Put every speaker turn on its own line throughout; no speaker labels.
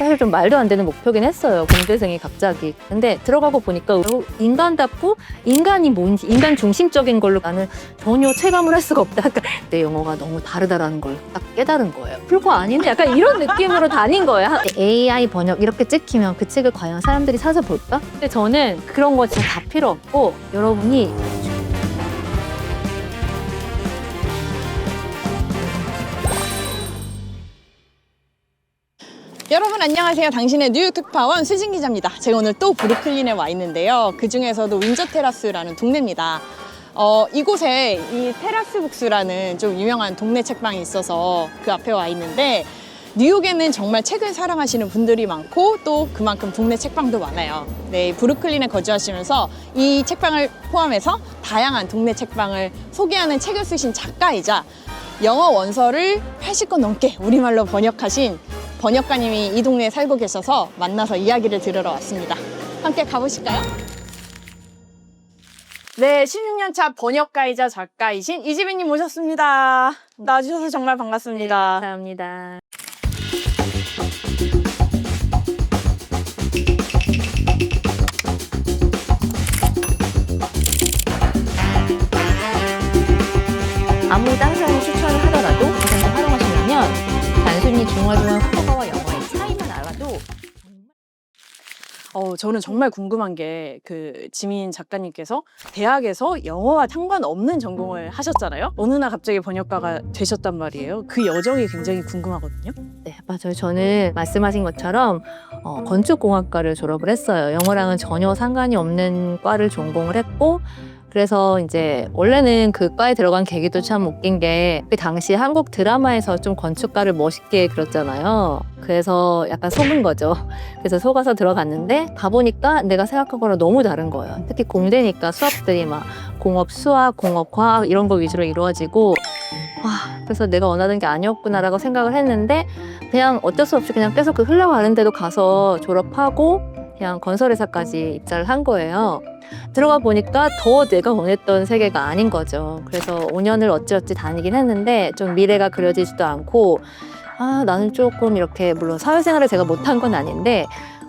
사실 좀 말도 안 되는 목표긴 했어요. 공대생이 갑자기. 근데 들어가고 보니까 인간답고 인간이 뭔지, 인간 중심적인 걸로 나는 전혀 체감을 할 수가 없다. 그러니까 내 영어가 너무 다르다라는 걸 딱 깨달은 거예요. 별거 아닌데 약간 이런 느낌으로 다닌 거예요. AI 번역 이렇게 찍히면 그 책을 과연 사람들이 사서 볼까? 근데 저는 그런 거 진짜 다 필요 없고 여러분이
여러분 안녕하세요. 당신의 뉴욕 특파원 수진 기자입니다. 제가 오늘 또 브루클린에 와 있는데요. 그 중에서도 윈저 테라스라는 동네입니다. 이곳에 이 테라스 북스라는 좀 유명한 동네 책방이 있어서 그 앞에 와 있는데 뉴욕에는 정말 책을 사랑하시는 분들이 많고 또 그만큼 동네 책방도 많아요. 네, 브루클린에 거주하시면서 이 책방을 포함해서 다양한 동네 책방을 소개하는 책을 쓰신 작가이자 영어 원서를 80권 넘게 우리말로 번역하신 번역가님이 이 동네에 살고 계셔서 만나서 이야기를 들으러 왔습니다. 함께 가보실까요? 네, 16년차 번역가이자 작가이신 이지빈님 모셨습니다. 나와주셔서 정말 반갑습니다.
감사합니다. 아무 딴 사람이 추천을 하더라도 이 정도 활용하시려면 단순히 중얼중얼 한국어와 영어의 차이만 알아도
저는 정말 궁금한 게 그 지민 작가님께서 대학에서 영어와 상관없는 전공을 하셨잖아요. 어느 날 갑자기 번역가가 되셨단 말이에요. 그 여정이 굉장히 궁금하거든요.
네, 맞아요. 저는 말씀하신 것처럼 건축공학과를 졸업을 했어요. 영어랑은 전혀 상관이 없는 과를 전공을 했고 그래서 이제 원래는 그 과에 들어간 계기도 참 웃긴 게 그 당시 한국 드라마에서 좀 건축가를 멋있게 그렸잖아요. 그래서 약간 속은 거죠. 그래서 속아서 들어갔는데 가보니까 내가 생각한 거랑 너무 다른 거예요. 특히 공대니까 수업들이 막 공업 수학, 공업 과학 이런 거 위주로 이루어지고 그래서 내가 원하는 게 아니었구나라고 생각을 했는데 그냥 어쩔 수 없이 그냥 계속 그 흘러가는 데도 가서 졸업하고 그냥 건설회사까지 입사를 한 거예요. 들어가 보니까 더 내가 원했던 세계가 아닌 거죠. 그래서 5년을 어찌어찌 다니긴 했는데 좀 미래가 그려지지도 않고 나는 조금 이렇게 물론 사회생활을 제가 못한 건 아닌데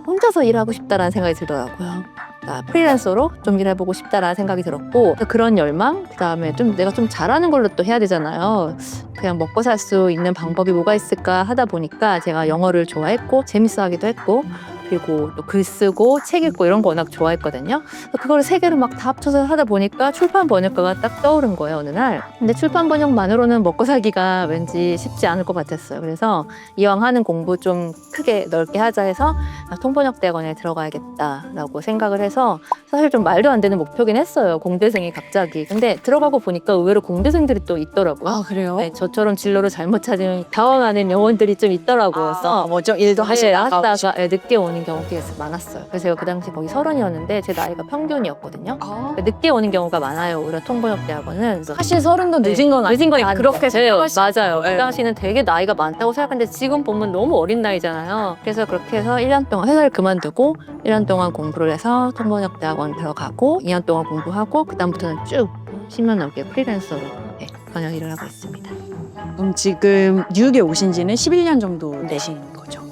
혼자서 일하고 싶다라는 생각이 들더라고요. 그러니까 프리랜서로 좀 일해보고 싶다라는 생각이 들었고 그런 열망, 그다음에 좀 내가 좀 잘하는 걸로 또 해야 되잖아요. 그냥 먹고 살 수 있는 방법이 뭐가 있을까 하다 보니까 제가 영어를 좋아했고 재밌어 하기도 했고 그리고 또 글 쓰고 책 읽고 이런 거 워낙 좋아했거든요. 그걸 세 개를 막 다 합쳐서 하다 보니까 출판 번역가가 딱 떠오른 거예요, 어느 날. 근데 출판 번역만으로는 먹고 살기가 왠지 쉽지 않을 것 같았어요. 그래서 이왕 하는 공부 좀 크게 넓게 하자 해서 통번역대학원에 들어가야겠다라고 생각을 해서 사실 좀 말도 안 되는 목표긴 했어요, 공대생이 갑자기. 근데 들어가고 보니까 의외로 공대생들이 또 있더라고요.
아, 그래요?
네, 저처럼 진로를 잘못 찾은 당황하는 영혼들이 좀 있더라고요. 그래서
좀 일도
하다가 늦게 오는 경우가 되게 많았어요. 그래서 제가 그 당시 거의 30이었는데 제 나이가 평균이었거든요. 그러니까 늦게 오는 경우가 많아요. 오히려 통번역대학원은.
사실 30도 늦은 건
늦은 건
아니고
그렇게 맞아요.
네.
그 당시는 되게 나이가 많다고 생각했는데 지금 보면 너무 어린 나이잖아요. 그래서 그렇게 해서 1년 동안 회사를 그만두고 1년 동안 공부를 해서 통번역대학원 들어가고 2년 동안 공부하고 그다음부터는 쭉 10년 넘게 프리랜서로 번역 일을 하고 있습니다.
그럼 지금 뉴욕에 오신 지는 11년 정도 되신 거죠?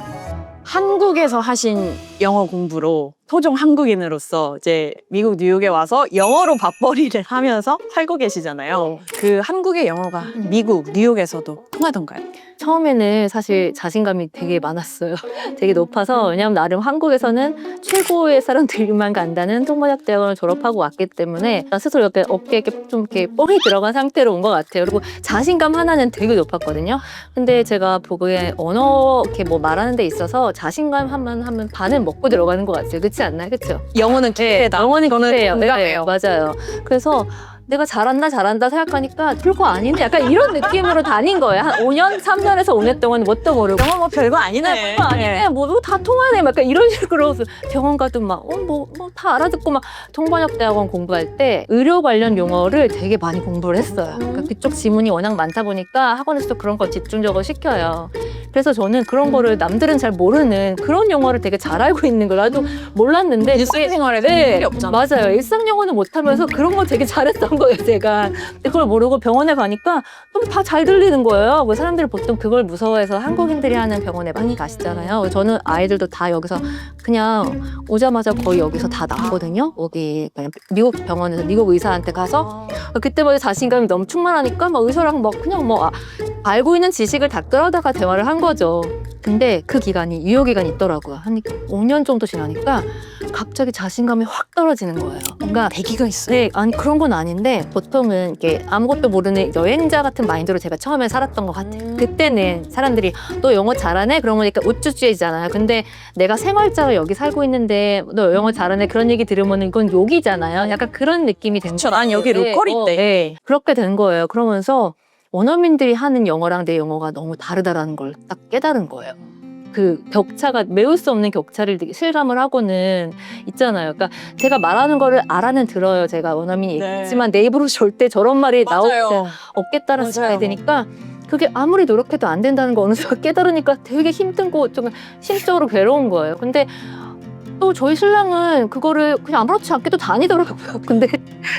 한국에서 하신 영어 공부로 토종 한국인으로서 이제 미국 뉴욕에 와서 영어로 밥벌이를 하면서 살고 계시잖아요. 그 한국의 영어가 미국 뉴욕에서도 통하던가요?
처음에는 사실 자신감이 되게 많았어요. 되게 높아서 왜냐하면 나름 한국에서는 최고의 사람들만 간다는 통번역대학원을 졸업하고 왔기 때문에 나 스스로 이렇게 어깨에 좀 이렇게 뻥이 들어간 상태로 온 것 같아요. 그리고 자신감 하나는 되게 높았거든요. 근데 제가 보기에 언어 이렇게 뭐 말하는 데 있어서 자신감 하면 반은 먹고 들어가는 것 같아요. 그렇지 않나요? 그렇죠?
영어는 기회다.
영어는
저는
기회예요.
공감해요.
맞아요. 그래서 내가 잘한다 생각하니까 별거 아닌데 약간 이런 느낌으로 다닌 거예요. 한 5년, 3년에서 5년 동안 뭣도 모르고
영어 뭐 별거 아니네.
별거 아니네. 뭐 다 통하네. 막 약간 이런 식으로 병원 가도 막 다 알아듣고 막 통번역대학원 공부할 때 의료 관련 용어를 되게 많이 공부를 했어요. 그러니까 그쪽 지문이 워낙 많다 보니까 학원에서도 그런 걸 집중적으로 시켜요. 그래서 저는 그런 거를 남들은 잘 모르는 그런 영어를 되게 잘 알고 있는 걸 나도 몰랐는데
일상생활에
네,
필요 없잖아.
맞아요. 일상 영어는 못하면서 그런 거 되게 잘했던 거예요, 제가. 근데 그걸 모르고 병원에 가니까 다 잘 들리는 거예요. 뭐 사람들이 보통 그걸 무서워해서 한국인들이 하는 병원에 많이 가시잖아요. 저는 아이들도 다 여기서 그냥 오자마자 거의 여기서 다 나거든요. 여기 그냥 미국 병원에서 미국 의사한테 가서 그때마다 자신감이 너무 충만하니까 막 의사랑 막 그냥 뭐 알고 있는 지식을 다 끌어다가 대화를 한 거죠. 근데 그 기간이 유효 기간이 있더라고요. 한 5년 정도 지나니까 갑자기 자신감이 확 떨어지는 거예요. 뭔가
대기가 있어요.
네, 아니 그런 건 아닌데 보통은 이렇게 아무것도 모르는 여행자 같은 마인드로 제가 처음에 살았던 것 같아요. 그때는 사람들이 너 영어 잘하네? 그러니까 우쭈쭈해지잖아요. 근데 내가 생활자로 여기 살고 있는데 너 영어 잘하네? 그런 얘기 들으면 이건 욕이잖아요. 약간 그런 느낌이 된
그쵸, 난 여기
네,
로컬인데.
네. 그렇게 된 거예요. 그러면서 원어민들이 하는 영어랑 내 영어가 너무 다르다라는 걸 딱 깨달은 거예요. 그 격차가 메울 수 없는 격차를 되게 실감을 하고는 있잖아요. 그러니까 제가 말하는 거를 알아는 들어요. 제가 원어민이
네.
얘기했지만 내 입으로 절대 저런 말이 나올 때
맞아요.
없겠다는
맞아요.
생각이 드니까 그게 아무리 노력해도 안 된다는 거 어느 순간 깨달으니까 되게 힘들고 좀 심적으로 괴로운 거예요. 근데 또 저희 신랑은 그거를 그냥 아무렇지 않게도 다니더라고요. 근데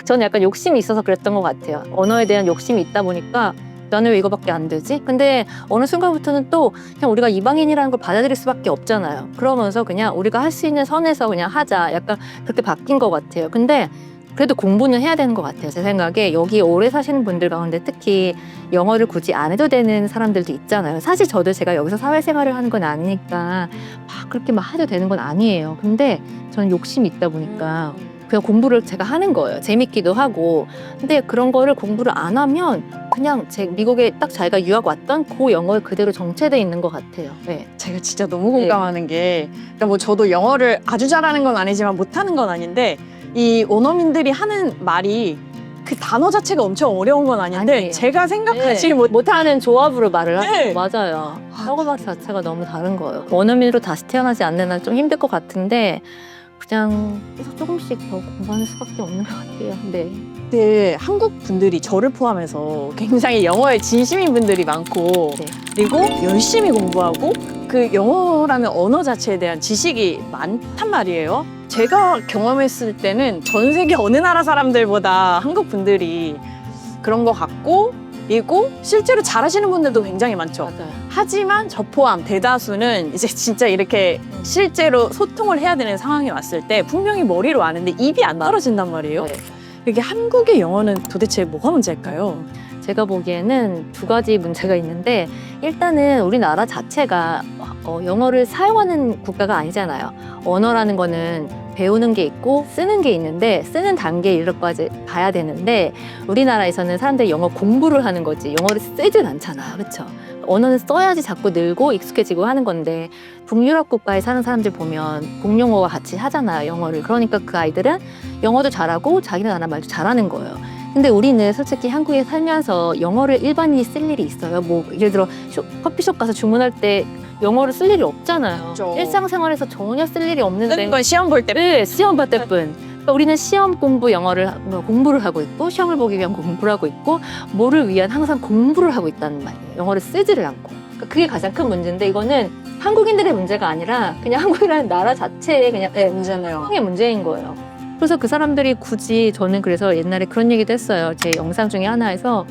저는 약간 욕심이 있어서 그랬던 것 같아요. 언어에 대한 욕심이 있다 보니까 나는 왜 이거밖에 안 되지? 근데 어느 순간부터는 또 그냥 우리가 이방인이라는 걸 받아들일 수밖에 없잖아요. 그러면서 그냥 우리가 할 수 있는 선에서 그냥 하자. 약간 그렇게 바뀐 것 같아요. 근데 그래도 공부는 해야 되는 것 같아요. 제 생각에 여기 오래 사시는 분들 가운데 특히 영어를 굳이 안 해도 되는 사람들도 있잖아요. 사실 저도 제가 여기서 사회생활을 하는 건 아니니까 막 그렇게 막 해도 되는 건 아니에요. 근데 저는 욕심이 있다 보니까 그냥 공부를 제가 하는 거예요. 재밌기도 하고. 근데 그런 거를 공부를 안 하면 그냥 미국에 딱 자기가 유학 왔던 그 영어에 그대로 정체돼 있는 것 같아요. 네.
제가 진짜 너무 공감하는 게, 그러니까 뭐 저도 영어를 아주 잘하는 건 아니지만 못하는 건 아닌데, 이 원어민들이 하는 말이 그 단어 자체가 엄청 어려운 건 아닌데,
아니에요.
제가 생각하지
못하는 조합으로 말을
네.
하고 맞아요. 사고방 자체가 너무 다른 거예요. 원어민으로 다시 태어나지 않는 한 좀 힘들 것 같은데 그냥 계속 조금씩 더 공부하는 수밖에 없는 것 같아요. 네.
네, 한국 분들이 저를 포함해서 굉장히 영어에 진심인 분들이 많고,
네.
그리고 열심히 공부하고 그 영어라는 언어 자체에 대한 지식이 많단 말이에요. 제가 경험했을 때는 전 세계 어느 나라 사람들보다 한국 분들이 그런 것 같고, 그리고 실제로 잘하시는 분들도 굉장히 많죠.
맞아요.
하지만 저 포함 대다수는 이제 진짜 이렇게 실제로 소통을 해야 되는 상황이 왔을 때 분명히 머리로 아는데 입이 안 떨어진단 말이에요.
네.
이게 한국의 영어는 도대체 뭐가 문제일까요?
제가 보기에는 두 가지 문제가 있는데 일단은 우리나라 자체가 영어를 사용하는 국가가 아니잖아요. 언어라는 거는 배우는 게 있고 쓰는 게 있는데 쓰는 단계에 이르러까지 가야 되는데 우리나라에서는 사람들이 영어 공부를 하는 거지 영어를 쓰진 않잖아요. 그렇죠? 언어는 써야지 자꾸 늘고 익숙해지고 하는 건데 북유럽 국가에 사는 사람들 보면 공용어와 같이 하잖아요. 영어를. 그러니까 그 아이들은 영어도 잘하고 자기 나라 말도 잘하는 거예요. 근데 우리는 솔직히 한국에 살면서 영어를 일반인이 쓸 일이 있어요. 뭐 예를 들어 커피숍 가서 주문할 때 영어를 쓸 일이 없잖아요.
그렇죠.
일상생활에서 전혀 쓸 일이 없는데
쓰는 건 시험 볼 때.
네, 시험 볼 때뿐. 그러니까 우리는 시험 공부를 하고 있고 시험을 보기 위한 공부를 하고 있고 뭐를 위한 항상 공부를 하고 있다는 말이에요. 영어를 쓰지를 않고. 그러니까 그게 가장 큰 문제인데 이거는 한국인들의 문제가 아니라 그냥 한국이라는 나라 자체의 그냥
문제네요.
상황의 문제인 거예요. 그래서 그 사람들이 굳이 저는 그래서 옛날에 그런 얘기도 했어요. 제 영상 중에 하나에서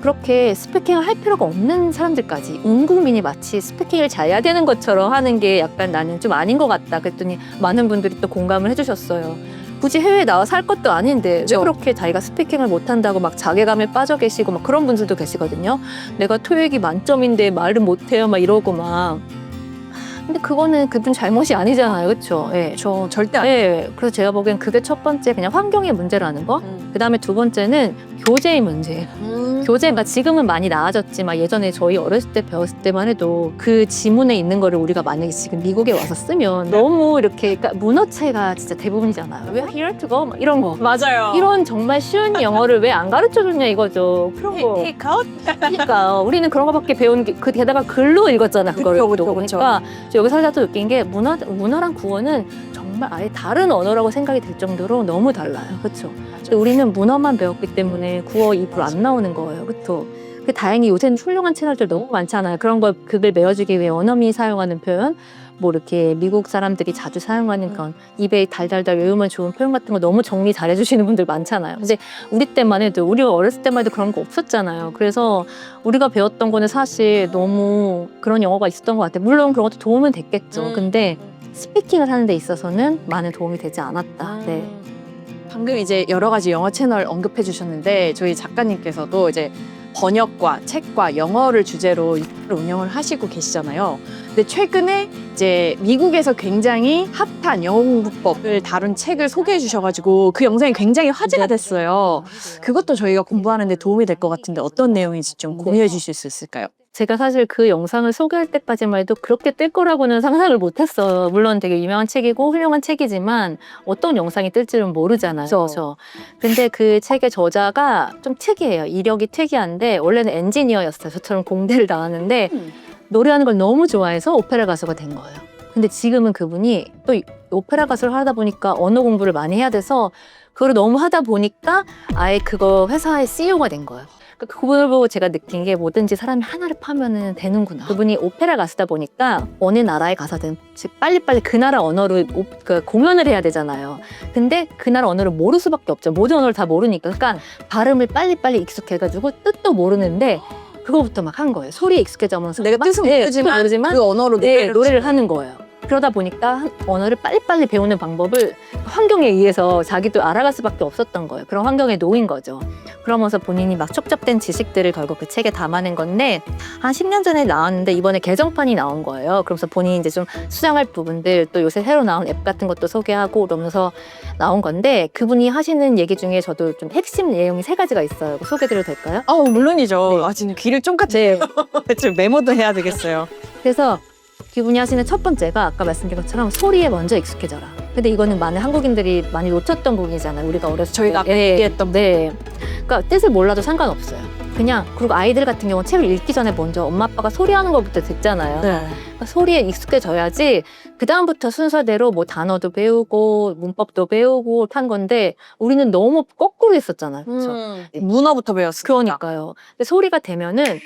그렇게 스피킹을 할 필요가 없는 사람들까지 온 국민이 마치 스피킹을 잘해야 되는 것처럼 하는 게 약간 나는 좀 아닌 것 같다. 그랬더니 많은 분들이 또 공감을 해주셨어요. 굳이 해외에 나와 살 것도 아닌데 왜 그렇게 자기가 스피킹을 못한다고 막 자괴감에 빠져 계시고 막 그런 분들도 계시거든요. 내가 토익이 만점인데 말을 못해요 막 이러고 막. 근데 그거는 그분 잘못이 아니잖아요. 그렇죠? 예.
저 절대 안.
네, 그래서 제가 보기엔 그게 첫 번째 그냥 환경의 문제라는 거. 그다음에 두 번째는 교재의 문제예요. 교재가 지금은 많이 나아졌지만 예전에 저희 어렸을 때 배웠을 때만 해도 그 지문에 있는 거를 우리가 만약에 지금 미국에 와서 쓰면 너무 이렇게 그러니까 문어체가 진짜 대부분이잖아요. 왜 here to go 막 이런 거.
맞아요.
이런 정말 쉬운 영어를 왜 안 가르쳐 줬냐 이거죠. 그런 거.
테이크아웃?
그러니까 우리는 그런 거밖에 배운 게 그 게다가 글로 읽었잖아 그거를.
그쵸, 그쵸,
그러니까 저 여기 살다 또 느낀 게 문어랑 구어는 정말 아예 다른 언어라고 생각이 들 정도로 너무 달라요. 그렇죠? 우리는 문어만 배웠기 때문에 구어 입으로 안 나오는 거예요. 그렇죠? 다행히 요새는 훌륭한 채널들 너무 많잖아요. 그런 걸 극을 메워주기 위해 원어민이 사용하는 표현. 뭐 이렇게 미국 사람들이 자주 사용하는 그런 입에 달달달 외우면 좋은 표현 같은 거 너무 정리 잘 해주시는 분들 많잖아요. 근데 우리 때만 해도, 우리가 어렸을 때만 해도 그런 거 없었잖아요. 그래서 우리가 배웠던 거는 사실 너무 그런 영어가 있었던 것 같아요. 물론 그런 것도 도움은 됐겠죠. 근데 스피킹을 하는 데 있어서는 많은 도움이 되지 않았다. 네.
방금 이제 여러 가지 영어 채널 언급해 주셨는데 저희 작가님께서도 이제 번역과 책과 영어를 주제로 유튜브를 운영을 하시고 계시잖아요. 근데 최근에 이제 미국에서 굉장히 핫한 영어 공부법을 다룬 책을 소개해 주셔가지고 그 영상이 굉장히 화제가 됐어요. 그것도 저희가 공부하는 데 도움이 될 것 같은데 어떤 내용인지 좀 공유해 주실 수 있을까요?
제가 사실 그 영상을 소개할 때까지만 해도 그렇게 뜰 거라고는 상상을 못했어요. 물론 되게 유명한 책이고 훌륭한 책이지만 어떤 영상이 뜰지는 모르잖아요. 그렇죠. 근데 그 책의 저자가 좀 특이해요. 이력이 특이한데 원래는 엔지니어였어요. 저처럼 공대를 나왔는데 노래하는 걸 너무 좋아해서 오페라 가수가 된 거예요. 근데 지금은 그분이 또 오페라 가수를 하다 보니까 언어 공부를 많이 해야 돼서 그걸 너무 하다 보니까 아예 그거 회사의 CEO가 된 거예요. 그분을 보고 제가 느낀 게 뭐든지 사람이 하나를 파면은 되는구나. 그분이 오페라 가수다 보니까 어느 나라에 가서든 빨리빨리 그 나라 언어로 공연을 해야 되잖아요. 근데 그 나라 언어를 모를 수밖에 없죠. 모든 언어를 다 모르니까. 그러니까 발음을 빨리빨리 익숙해가지고 뜻도 모르는데 그거부터 막 한 거예요. 소리에 익숙해져면서
내가 뜻은 모르지만 그 언어로
노래를 하는 거예요. 그러다 보니까 언어를 빨리빨리 배우는 방법을 환경에 의해서 자기도 알아갈 수밖에 없었던 거예요. 그런 환경에 놓인 거죠. 그러면서 본인이 막 촉잡된 지식들을 결국 그 책에 담아낸 건데 한 10년 전에 나왔는데 이번에 개정판이 나온 거예요. 그러면서 본인이 이제 좀 수정할 부분들 또 요새 새로 나온 앱 같은 것도 소개하고 그러면서 나온 건데 그분이 하시는 얘기 중에 저도 좀 핵심 내용이 3가지가 있어요. 소개드려도 될까요?
물론이죠.
네.
지금 귀를 쫑긋해요. 지금 메모도 해야 되겠어요.
그래서 그분이 하시는 첫 번째가 아까 말씀드린 것처럼 소리에 먼저 익숙해져라. 근데 이거는 많은 한국인들이 많이 놓쳤던 부분이잖아요. 우리가 어렸을 때.
저희가 얘기했던
네. 그러니까 뜻을 몰라도 상관없어요. 그냥 그리고 아이들 같은 경우는 책을 읽기 전에 먼저 엄마 아빠가 소리하는 것부터 듣잖아요.
네.
그러니까 소리에 익숙해져야지 그 다음부터 순서대로 뭐 단어도 배우고 문법도 배우고 한 건데 우리는 너무 거꾸로 했었잖아요. 그렇죠?
문어부터 배웠어요.
그러니까요. 근데 소리가 되면은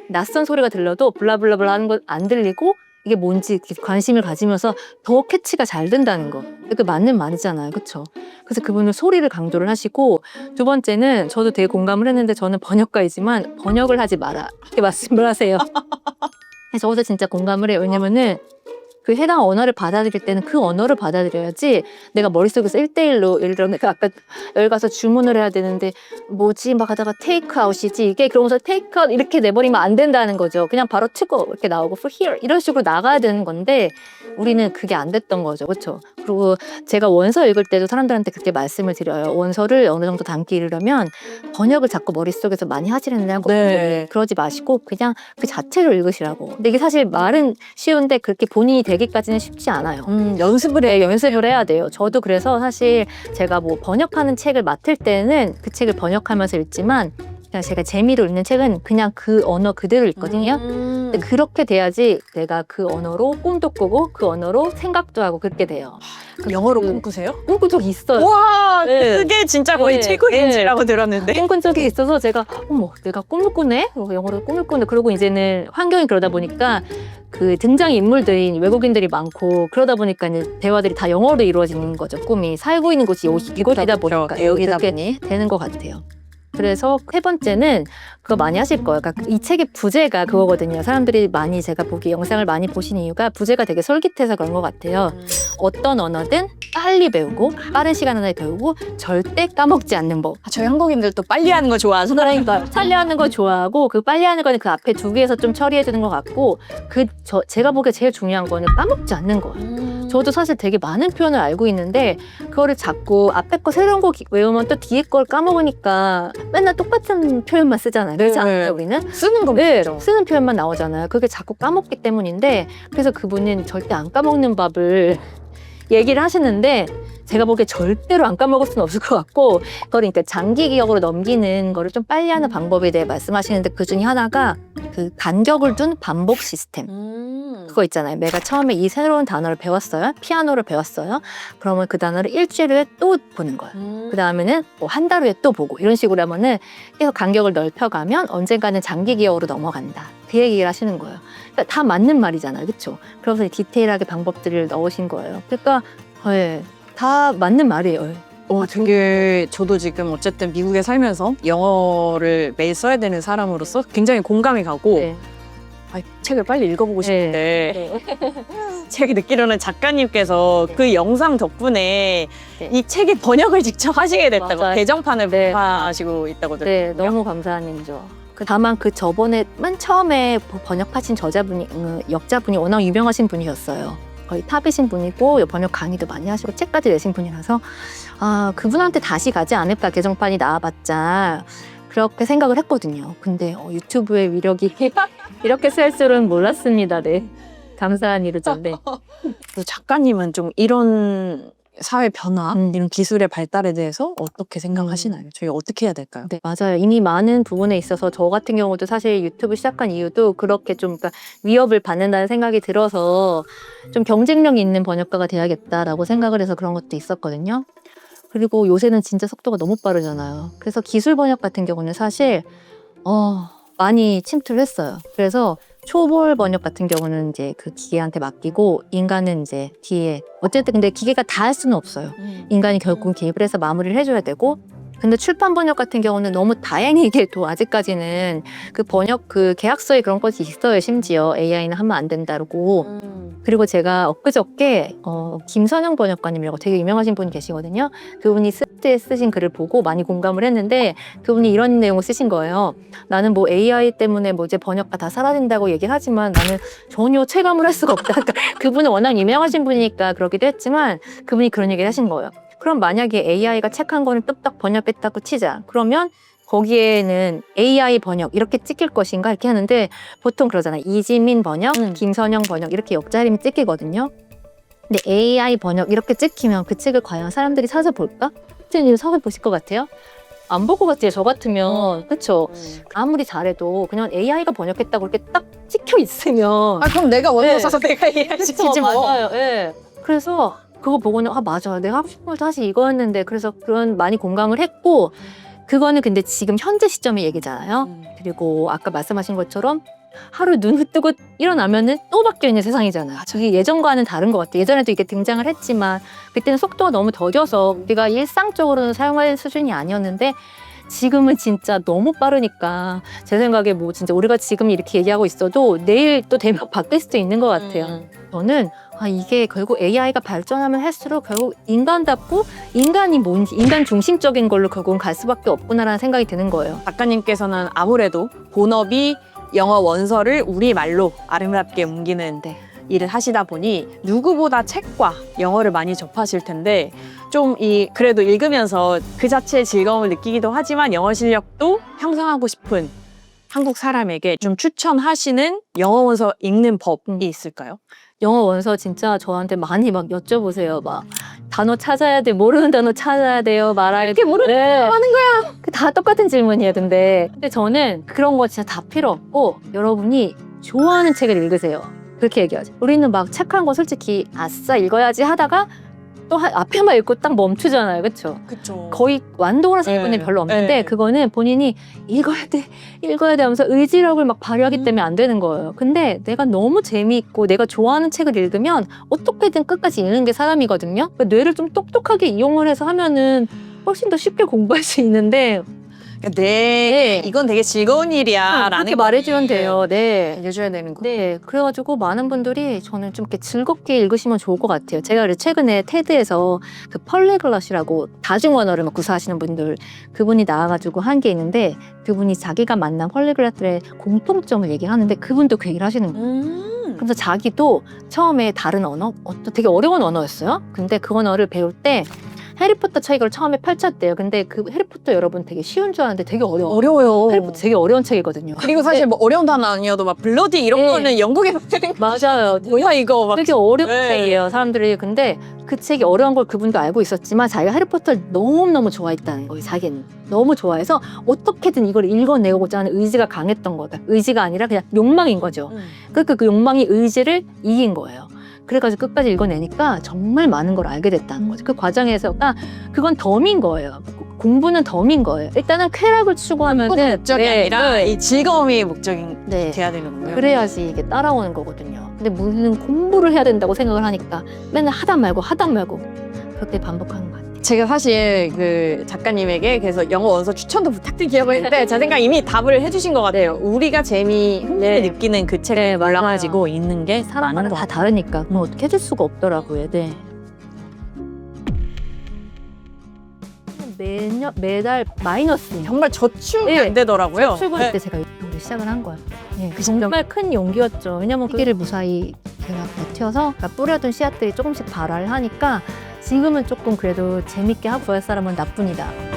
낯선 소리가 들려도 블라블라블라 하는 거 안 들리고 이게 뭔지 이렇게 관심을 가지면서 더 캐치가 잘 된다는 거. 그 맞는 말이잖아요. 그렇죠? 그래서 그분은 소리를 강조를 하시고 두 번째는 저도 되게 공감을 했는데 저는 번역가이지만 번역을 하지 마라. 이렇게 말씀을 하세요. 저도 진짜 공감을 해요. 왜냐면은 그 해당 언어를 받아들일 때는 그 언어를 받아들여야지 내가 머릿속에서 1대1로 예를 들어 내가 아까 여기 가서 주문을 해야 되는데 뭐지 막 하다가 테이크아웃이지 이게 그러면서 테이크아웃 이렇게 내버리면 안 된다는 거죠. 그냥 바로 투고 이렇게 나오고 for here 이런 식으로 나가야 되는 건데 우리는 그게 안 됐던 거죠. 그렇죠? 그리고 제가 원서 읽을 때도 사람들한테 그렇게 말씀을 드려요. 원서를 어느 정도 담기 이르려면 번역을 자꾸 머릿속에서 많이 하시려고
네.
그러지 마시고 그냥 그 자체로 읽으시라고. 근데 이게 사실 말은 쉬운데 그렇게 본인이 되기까지는 쉽지 않아요. 연습을 해야 돼요. 저도 그래서 사실 제가 뭐 번역하는 책을 맡을 때는 그 책을 번역하면서 읽지만 그냥 제가 재미로 읽는 책은 그냥 그 언어 그대로 읽거든요. 근데 그렇게 돼야지 내가 그 언어로 꿈도 꾸고 그 언어로 생각도 하고 그렇게 돼요.
그럼 영어로 꿈꾸세요?
꿈꾼 적이 있어요.
와,
네.
그게 진짜 거의
네.
최고인지라고 들었는데.
꿈꾼 적이 있어서 제가 어머 내가 꿈을 꾸네? 영어로 꿈을 꾸네. 그러고 이제는 환경이 그러다 보니까 그 등장 인물들인 외국인들이 많고 그러다 보니까 이제 대화들이 다 영어로 이루어지는 거죠. 꿈이 살고 있는 곳이 이곳이다 보니까
여기다
이렇게
보니
되는 것 같아요. 그래서 3번째는 그거 많이 하실 거예요. 그러니까 이 책의 부제가 그거거든요. 사람들이 많이 제가 보기 영상을 많이 보신 이유가 부제가 되게 솔깃해서 그런 것 같아요. 어떤 언어든 빨리 배우고 빠른 시간 안에 배우고 절대 까먹지 않는 법.
저희 한국인들도 빨리 하는 거 좋아하서
그러니까 빨리 하는 거 좋아하고 그 빨리 하는 거는 그 앞에 2개에서 좀 처리해 주는 것 같고 제가 보기에 제일 중요한 거는 까먹지 않는 거예요. 저도 사실 되게 많은 표현을 알고 있는데 그거를 자꾸 앞에 거 새로운 거 외우면 또 뒤에 걸 까먹으니까 맨날 똑같은 표현만 쓰잖아요. 그렇지 않아요, 우리는?
쓰는 거
네,
맞죠?
쓰는 표현만 나오잖아요. 그게 자꾸 까먹기 때문인데 그래서 그분은 절대 안 까먹는 법을 얘기를 하시는데 제가 보기에 절대로 안 까먹을 수는 없을 것 같고 그걸 그러니까 장기 기억으로 넘기는 거를 좀 빨리 하는 방법에 대해 말씀하시는데 그 중에 하나가 그 간격을 둔 반복 시스템. 그거 있잖아요. 내가 처음에 이 새로운 단어를 배웠어요. 피아노를 배웠어요. 그러면 그 단어를 일주일 후에 또 보는 거예요. 그 다음에는 뭐 한 달 후에 또 보고 이런 식으로 하면은 계속 간격을 넓혀가면 언젠가는 장기 기억으로 넘어간다. 그 얘기를 하시는 거예요. 그러니까 다 맞는 말이잖아요, 그렇죠? 그래서 디테일하게 방법들을 넣으신 거예요. 그러니까 예, 다 맞는 말이에요.
되게 저도 지금 어쨌든 미국에 살면서 영어를 매일 써야 되는 사람으로서 굉장히 공감이 가고
네.
책을 빨리 읽어보고 싶은데
네.
책이 느끼려는 작가님께서
네.
그 영상 덕분에
네.
이 책의 번역을 직접 하시게 됐다고
맞아요.
개정판을
네.
하시고 있다고
네,
들었거든요.
너무 감사한 일이죠. 다만 그 저번에 맨 처음에 번역하신 저자분이 역자분이 워낙 유명하신 분이셨어요. 거의 탑이신 분이고 번역 강의도 많이 하시고 책까지 내신 분이라서 그분한테 다시 가지 않을까, 개정판이 나와봤자. 그렇게 생각을 했거든요. 근데 유튜브의 위력이 이렇게 셀 줄은 몰랐습니다. 네, 감사한 일이죠. 네.
작가님은 좀 이런 사회 변화, 이런 기술의 발달에 대해서 어떻게 생각하시나요? 저희 어떻게 해야 될까요?
네, 맞아요. 이미 많은 부분에 있어서 저 같은 경우도 사실 유튜브 시작한 이유도 그렇게 좀 그러니까 위협을 받는다는 생각이 들어서 좀 경쟁력 있는 번역가가 돼야겠다라고 생각을 해서 그런 것도 있었거든요. 그리고 요새는 진짜 속도가 너무 빠르잖아요. 그래서 기술 번역 같은 경우는 사실 많이 침투를 했어요. 그래서 초벌 번역 같은 경우는 이제 그 기계한테 맡기고 인간은 이제 뒤에 어쨌든 근데 기계가 다 할 수는 없어요. 인간이 결국은 개입을 해서 마무리를 해줘야 되고, 근데 출판 번역 같은 경우는 너무 다행히게도 아직까지는 그 번역 그 계약서에 그런 것이 있어요. 심지어 AI는 하면 안 된다고. 그리고 제가 엊그저께 김선영 번역가님이라고 되게 유명하신 분이 계시거든요. 그분이 스트에 쓰신 글을 보고 많이 공감을 했는데, 그분이 이런 내용을 쓰신 거예요. 나는 뭐 AI 때문에 뭐 이제 번역가 다 사라진다고 얘기를 하지만 나는 전혀 체감을 할 수가 없다. 그러니까 그분은 워낙 유명하신 분이니까 그러기도 했지만 그분이 그런 얘기를 하신 거예요. 그럼 만약에 AI가 책 한 권을 뚝딱 번역했다고 치자. 그러면 거기에는 AI 번역 이렇게 찍힐 것인가 이렇게 하는데, 보통 그러잖아요. 이지민 번역, 김선영 번역 이렇게 옆자 이름이 찍히거든요. 근데 AI 번역 이렇게 찍히면 그 책을 과연 사람들이 찾아볼까? 선생님 찾아보실 것 같아요? 안 볼 것 같아요. 저 같으면. 그렇죠? 아무리 잘해도 그냥 AI가 번역했다고 이렇게 딱 찍혀 있으면
그럼 내가 원서
네.
써서 내가 이해하시지 뭐.
맞아요. 예. 그래서 그거 보고는 맞아. 내가 하고 싶은 걸 사실 이거였는데, 그래서 그런 많이 공감을 했고, 그거는 근데 지금 현재 시점의 얘기잖아요. 그리고 아까 말씀하신 것처럼 하루 눈을 뜨고 일어나면은 또 바뀌어 있는 세상이잖아요. 저게 예전과는 다른 것 같아요. 예전에도 이게 등장을 했지만 그때는 속도가 너무 더뎌서 우리가 일상적으로는 사용할 수준이 아니었는데, 지금은 진짜 너무 빠르니까 제 생각에 뭐 진짜 우리가 지금 이렇게 얘기하고 있어도 내일 또 되면 바뀔 수도 있는 것 같아요. 저는 이게 결국 AI가 발전하면 할수록 결국 인간답고 인간이 뭔지, 인간 중심적인 걸로 결국은 갈 수밖에 없구나라는 생각이 드는 거예요.
작가님께서는 아무래도 본업이 영어 원서를 우리말로 아름답게 옮기는 일을 하시다 보니 누구보다 책과 영어를 많이 접하실 텐데, 좀 그래도 읽으면서 그 자체의 즐거움을 느끼기도 하지만 영어 실력도 향상하고 싶은 한국 사람에게 좀 추천하시는 영어 원서 읽는 법이 있을까요?
영어 원서 진짜 저한테 많이 막 여쭤보세요. 막 단어 찾아야 돼, 모르는 단어 찾아야 돼요, 말할 게 모르는 단어 하는 거야. 다 똑같은 질문이에요. 근데 저는 그런 거 진짜 다 필요 없고 여러분이 좋아하는 책을 읽으세요. 그렇게 얘기하죠. 우리는 막 책 한 거 솔직히 아싸 읽어야지 하다가 또 앞에만 읽고 딱 멈추잖아요. 그렇죠?
그렇죠.
거의 완독을 하시는 분이 별로 없는데, 그거는 본인이 읽어야 돼 하면서 의지력을 막 발휘하기 때문에 안 되는 거예요. 근데 내가 너무 재미있고 내가 좋아하는 책을 읽으면 어떻게든 끝까지 읽는 게 사람이거든요. 그러니까 뇌를 좀 똑똑하게 이용을 해서 하면은 훨씬 더 쉽게 공부할 수 있는데,
이건 되게 즐거운 일이야 라는
그렇게 말해주면 돼요. 네.
알려줘야 되는 거.
네, 그래가지고 많은 분들이 저는 좀 이렇게 즐겁게 읽으시면 좋을 것 같아요. 제가 최근에 테드에서 그 펄리글럿이라고 다중언어를 막 구사하시는 분들, 그분이 나와가지고 한 게 있는데, 그분이 자기가 만난 펄리글럿들의 공통점을 얘기하는데 그분도 그 얘기를 하시는 거예요. 그래서 자기도 처음에 다른 언어, 되게 어려운 언어였어요. 근데 그 언어를 배울 때 해리포터 책을 처음에 펼쳤대요. 근데 그 해리포터 여러분 되게 쉬운 줄 알았는데 되게
어려워요.
해리포터 되게 어려운 책이거든요.
그리고 사실 뭐 어려운 단어 아니어도 막 블러디 이런 거는 영국에서 쓰는 거
맞아요.
뭐야 이거 막
되게 어려운
네.
책이에요. 사람들이. 근데 그 책이 어려운 걸 그분도 알고 있었지만 자기가 해리포터를 너무너무 좋아했다는 거예요. 자기는 너무 좋아해서 어떻게든 이걸 읽어내고자 하는 의지가 강했던 거다. 의지가 아니라 그냥 욕망인 거죠. 그 욕망이 의지를 이긴 거예요. 그래가지고 끝까지 읽어내니까 정말 많은 걸 알게 됐다는 거죠. 그 과정에서가 그건 덤인 거예요. 공부는 덤인 거예요. 일단은 쾌락을 추구하면은
목적이 아니라 이 즐거움이 목적이
네.
돼야 되는군요.
그래야지 이게 따라오는 거거든요. 근데 무슨 공부를 해야 된다고 생각을 하니까 맨날 하다 말고 그렇게 반복하는 것 같아요.
제가 사실 그 작가님에게 그래서 영어 원서 추천도 부탁드리려고 했는데 제 생각 이미 답을 해주신 것 같아요. 우리가 흥미를
네.
느끼는 그 책을 골라가지고 있는 게
사람마다
많은 것
다
같아요.
다르니까 그럼 어떻게 해줄 수가 없더라고요. 네. 매달 마이너스.
정말 저축이
네.
안 되더라고요.
출근할
네.
때 제가 이걸 시작을 한 거예요. 네,
그
정말 큰 용기였죠. 왜냐면 그 시기를 무사히 제가 버텨서 그러니까 뿌려둔 씨앗들이 조금씩 발화를 하니까 지금은 조금 그래도 재밌게 하고 구할 사람은 나뿐이다.